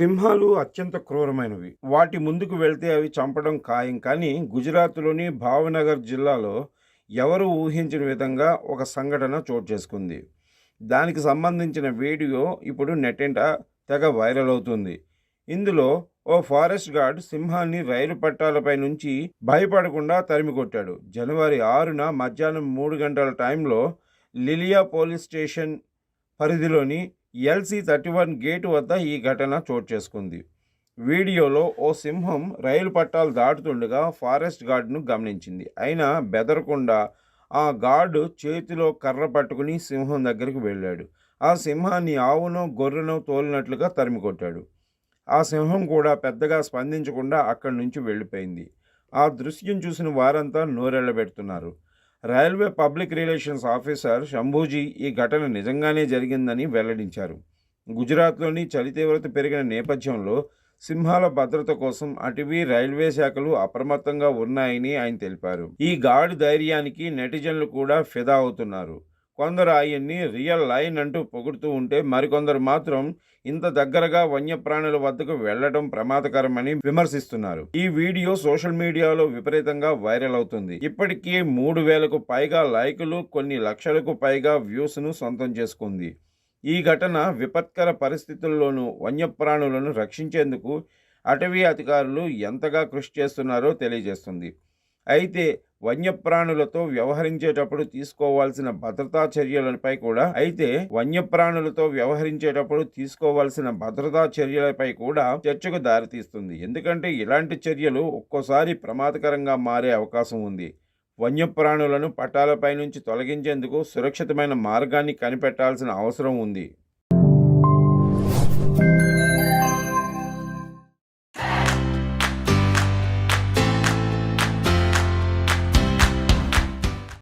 సింహాలు అత్యంత క్రూరమైనవి. వాటి ముందుకు వెళ్తే అవి చంపడం ఖాయం. కానీ గుజరాత్‌లోని భావనగర్ జిల్లాలో ఎవరు ఊహించని విధంగా ఒక సంఘటన చోటు చేసుకుంది. దానికి సంబంధించిన వీడియో ఇప్పుడు నెట్టింట తెగ వైరల్ అవుతుంది. ఇందులో ఓ ఫారెస్ట్ గార్డ్ సింహాన్ని రైలు పట్టాలపై నుంచి భయపడకుండా తరిమికొట్టాడు. జనవరి 6న మధ్యాహ్నం 3 గంటల టైంలో లిలియా పోలీస్ స్టేషన్ పరిధిలోని LC31 గేటు వద్ద ఈ ఘటన చోటు చేసుకుంది. వీడియోలో ఓ సింహం రైలు పట్టాలు దాటుతుండగా ఫారెస్ట్ గార్డును గమనించింది. అయినా బెదరకుండా ఆ గార్డు చేతిలో కర్ర పట్టుకుని సింహం దగ్గరికి వెళ్ళాడు. ఆ సింహాన్ని ఆవునో గొర్రెనో తోలినట్లుగా తరిమికొట్టాడు. ఆ సింహం కూడా పెద్దగా స్పందించకుండా అక్కడి నుంచి వెళ్ళిపోయింది. ఆ దృశ్యం చూసిన వారంతా నోరెళ్లబెడుతున్నారు. Railway public relations officer Shambhuji ఈ ఘటన నిజంగానే జరిగిందని వెల్లడించారు. గుజరాత్లోని చలి తీవ్రత పెరిగిన నేపథ్యంలో సింహాల భద్రత కోసం అటవీ, రైల్వే శాఖలు అప్రమత్తంగా ఉన్నాయని ఆయన తెలిపారు. ఈ గార్డ్ ధైర్యానికి నెటిజన్లు కూడా ఫిదా అవుతున్నారు. కొందరు ఆయన్ని రియల్ లైన్ అంటూ పొగుడుతూ ఉంటే మరికొందరు మాత్రం ఇంత దగ్గరగా వన్యప్రాణుల వద్దకు వెళ్లడం ప్రమాదకరమని విమర్శిస్తున్నారు. ఈ వీడియో సోషల్ మీడియాలో విపరీతంగా వైరల్ అవుతుంది. ఇప్పటికీ 3,000కు పైగా లైకులు, కొన్ని లక్షలకు పైగా వ్యూస్ను సొంతం చేసుకుంది. ఈ ఘటన విపత్కర పరిస్థితుల్లోనూ వన్యప్రాణులను రక్షించేందుకు అటవీ అధికారులు ఎంతగా కృషి చేస్తున్నారో తెలియజేస్తుంది. అయితే వన్యప్రాణులతో వ్యవహరించేటప్పుడు తీసుకోవాల్సిన భద్రతా చర్యలపై కూడా చర్చకు దారితీస్తుంది. ఎందుకంటే ఇలాంటి చర్యలు ఒక్కోసారి ప్రమాదకరంగా మారే అవకాశం ఉంది. వన్యప్రాణులను పట్టాలపై నుంచి తొలగించేందుకు సురక్షితమైన మార్గాన్ని కనిపెట్టాల్సిన అవసరం ఉంది.